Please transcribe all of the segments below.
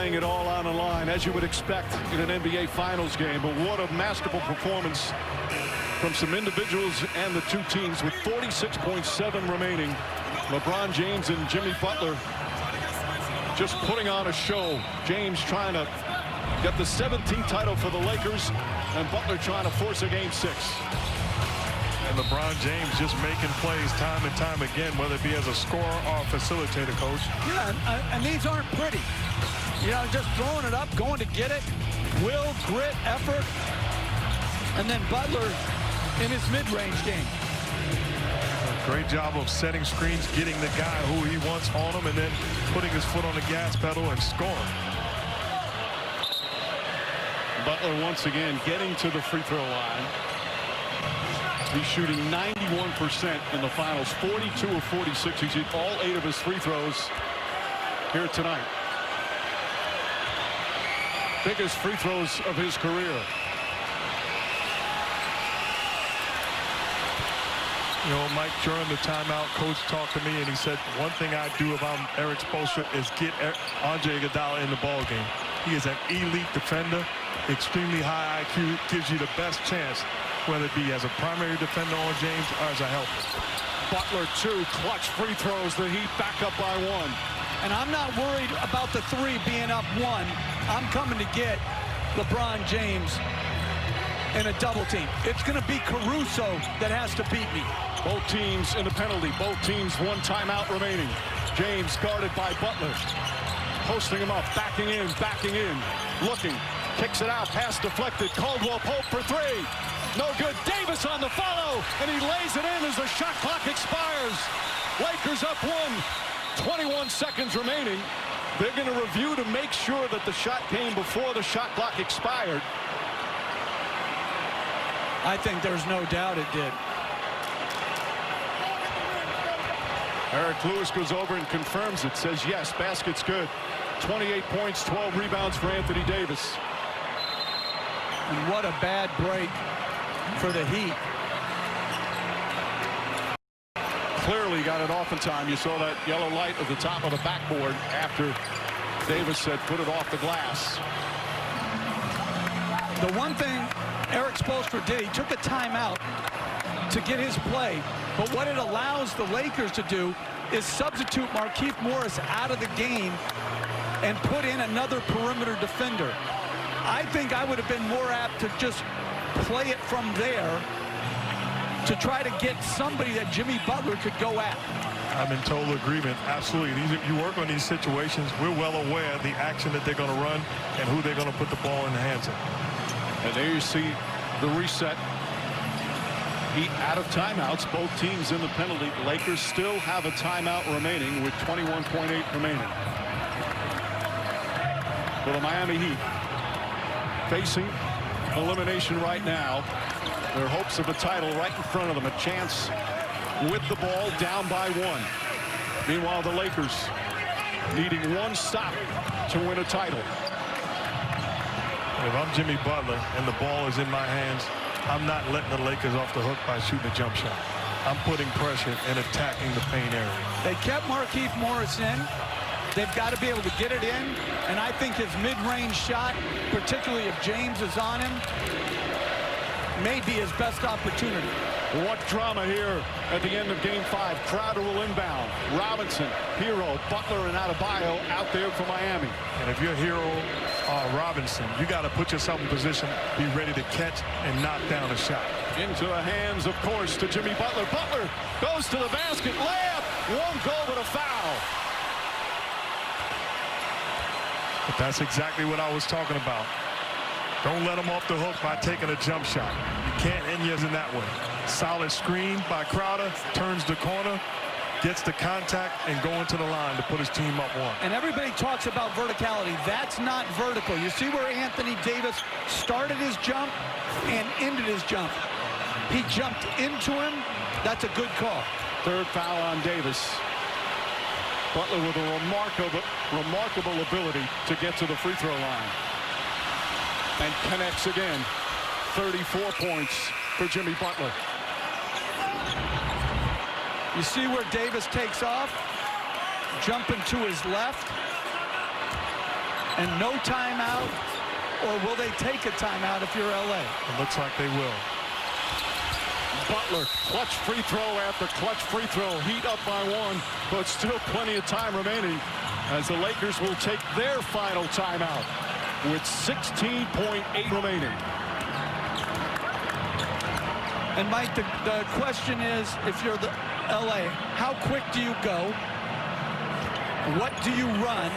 laying it all on the line, as you would expect in an NBA Finals game. But what a masterful performance from some individuals and the two teams with 46.7 remaining. LeBron James and Jimmy Butler just putting on a show. James trying to get the 17th title for the Lakers, and Butler trying to force a Game 6. And LeBron James just making plays time and time again, whether it be as a scorer or a facilitator, Coach. Yeah, and these aren't pretty. You know, just throwing it up, going to get it. Will, grit, effort. And then Butler in his mid-range game. Great job of setting screens, getting the guy who he wants on him, and then putting his foot on the gas pedal and scoring. Butler once again getting to the free throw line. He's shooting 91% in the finals, 42 of 46. He's hit all 8 of his free throws here tonight. Biggest free throws of his career. You know, Mike, during the timeout, Coach talked to me, and he said, one thing I do if I'm Eric Spoelstra is get Andre Iguodala in the ball game. He is an elite defender, extremely high IQ, gives you the best chance, whether it be as a primary defender on James or as a helper. Butler 2 clutch free throws. The Heat back up by 1. And I'm not worried about the 3 being up 1. I'm coming to get LeBron James in a double team. It's going to be Caruso that has to beat me. Both teams in the penalty. Both teams 1 timeout remaining. James guarded by Butler. Posting him up, backing in, looking, kicks it out, pass deflected. Caldwell Pope for 3. No good. Davis on the follow, and he lays it in as the shot clock expires. Lakers up 1. 21 seconds remaining. They're going to review to make sure that the shot came before the shot clock expired. I think there's no doubt it did. Eric Lewis goes over and confirms it, says yes, basket's good. 28 points, 12 rebounds for Anthony Davis. And what a bad break for the Heat. Clearly got it off in time. You saw that yellow light at the top of the backboard after Davis had put it off the glass. The one thing Eric Spoelstra did, he took a timeout to get his play, but what it allows the Lakers to do is substitute Markieff Morris out of the game and put in another perimeter defender. I think I would have been more apt to just play it from there to try to get somebody that Jimmy Butler could go at. I'm in total agreement. Absolutely. You work on these situations. We're well aware of the action that they're going to run and who they're going to put the ball in the hands of. And there you see the reset. Heat out of timeouts. Both teams in the penalty. Lakers still have a timeout remaining with 21.8 remaining. For the Miami Heat, facing elimination right now. Their hopes of a title right in front of them. A chance with the ball down by 1. Meanwhile, the Lakers needing 1 stop to win a title. If I'm Jimmy Butler and the ball is in my hands, I'm not letting the Lakers off the hook by shooting a jump shot. I'm putting pressure and attacking the paint area. They kept Markieff Morris in. They've got to be able to get it in. And I think his mid-range shot, particularly if James is on him, may be his best opportunity. What drama here at the end of Game 5. Crowder will inbound. Robinson, Hero, Butler, and Adebayo out there for Miami. And if you're Hero Robinson, you got to put yourself in position, be ready to catch and knock down a shot. Into the hands, of course, to Jimmy Butler. Butler goes to the basket. Layup. Won't go, but a foul. But that's exactly what I was talking about. Don't let him off the hook by taking a jump shot. You can't end yours in that way. Solid screen by Crowder, turns the corner, gets the contact, and going to the line to put his team up 1. And everybody talks about verticality. That's not vertical. You see where Anthony Davis started his jump and ended his jump. He jumped into him. That's a good call. 3rd foul on Davis. Butler with a remarkable ability to get to the free throw line. And connects again. 34 points for Jimmy Butler. You see where Davis takes off, jumping to his left. And no timeout, or will they take a timeout if you're LA? It looks like they will. Butler, clutch free throw after clutch free throw. Heat up by 1, but still plenty of time remaining as the Lakers will take their final timeout with 16.8 remaining. And Mike, the question is, if you're the LA, how quick do you go? What do you run?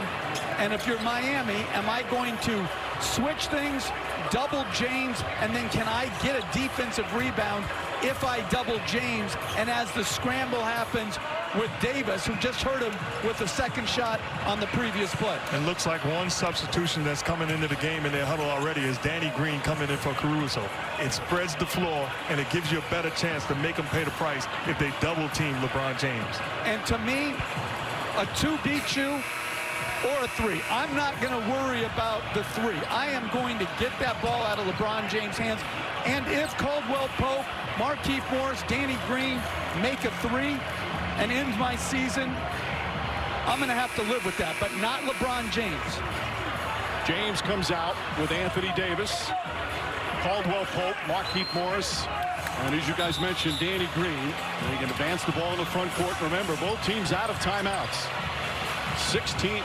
And if you're Miami, am I going to switch things, double James, and then can I get a defensive rebound if I double James? And as the scramble happens with Davis, who just hurt him with the second shot on the previous play. It looks like one substitution that's coming into the game in their huddle already is Danny Green coming in for Caruso. It spreads the floor, and it gives you a better chance to make them pay the price if they double team LeBron James. And to me, a 2 beats you or a 3. I'm not going to worry about the 3. I am going to get that ball out of LeBron James' hands. And if Caldwell Pope, Markieff Morris, Danny Green make a 3 and ends my season, I'm going to have to live with that, but not LeBron James. James comes out with Anthony Davis, Caldwell Pope, Markieff Morris, and as you guys mentioned, Danny Green. They can advance the ball in the front court. Remember, both teams out of timeouts. 16.8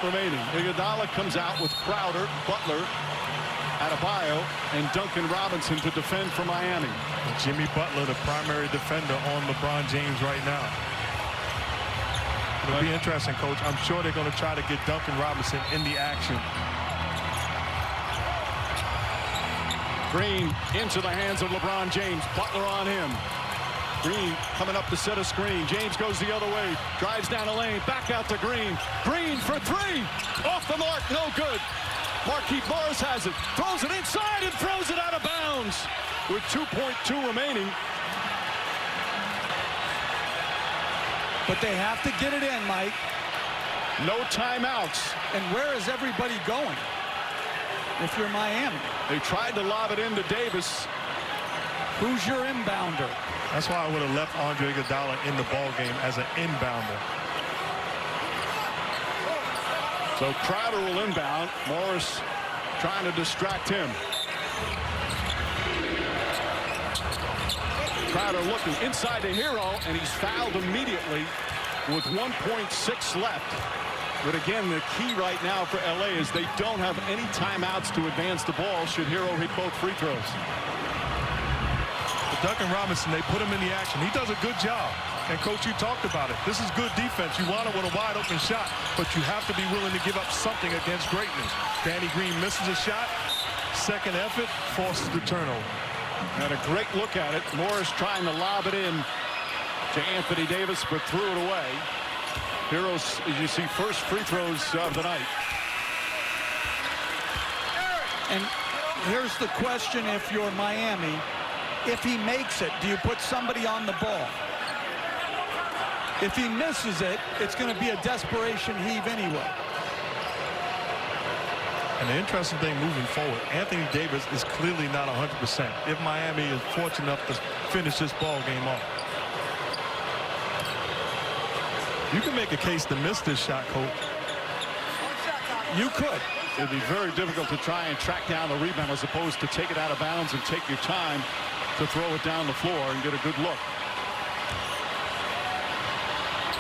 remaining. Iguodala comes out with Crowder, Butler, Adebayo, and Duncan Robinson to defend for Miami. And Jimmy Butler, the primary defender on LeBron James right now. It'll be interesting, Coach. I'm sure they're going to try to get Duncan Robinson in the action. Green into the hands of LeBron James. Butler on him. Green coming up to set a screen. James goes the other way. Drives down the lane. Back out to Green. Green for 3. Off the mark. No good. Markieff Morris has it. Throws it inside and throws it out of bounds with 2.2 remaining. But they have to get it in, Mike. No timeouts. And where is everybody going if you're Miami? They tried to lob it into Davis. Who's your inbounder? That's why I would have left Andre Iguodala in the ball game as an inbounder. So Crowder will inbound. Morris trying to distract him. Crowder looking inside the hero, and he's fouled immediately with 1.6 left. But again, the key right now for LA is they don't have any timeouts to advance the ball should Hero hit both free throws. But Duncan Robinson, they put him in the action. He does a good job. And, Coach, you talked about it. This is good defense. You want it with a wide-open shot, but you have to be willing to give up something against greatness. Danny Green misses a shot. Second effort forces the turnover. Had a great look at it. Morris trying to lob it in to Anthony Davis, but threw it away. Heroes, as you see, first free throws of the night. And here's the question if you're Miami. If he makes it, do you put somebody on the ball? If he misses it, it's going to be a desperation heave anyway. And the interesting thing moving forward, Anthony Davis is clearly not 100% if Miami is fortunate enough to finish this ball game off. You can make a case to miss this shot, Coach. You could. It'd be very difficult to try and track down the rebound as opposed to take it out of bounds and take your time to throw it down the floor and get a good look.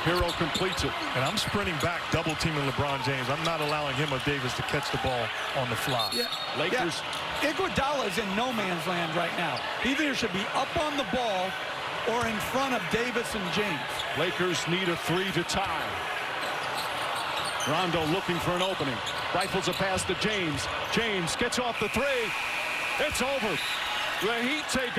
Hero completes it. And I'm sprinting back, double teaming LeBron James. I'm not allowing him or Davis to catch the ball on the fly. Yeah. Lakers. Yeah. Iguodala is in no man's land right now. He either should be up on the ball or in front of Davis and James. Lakers need a 3 to tie. Rondo looking for an opening. Rifles a pass to James. James gets off the 3. It's over. The Heat take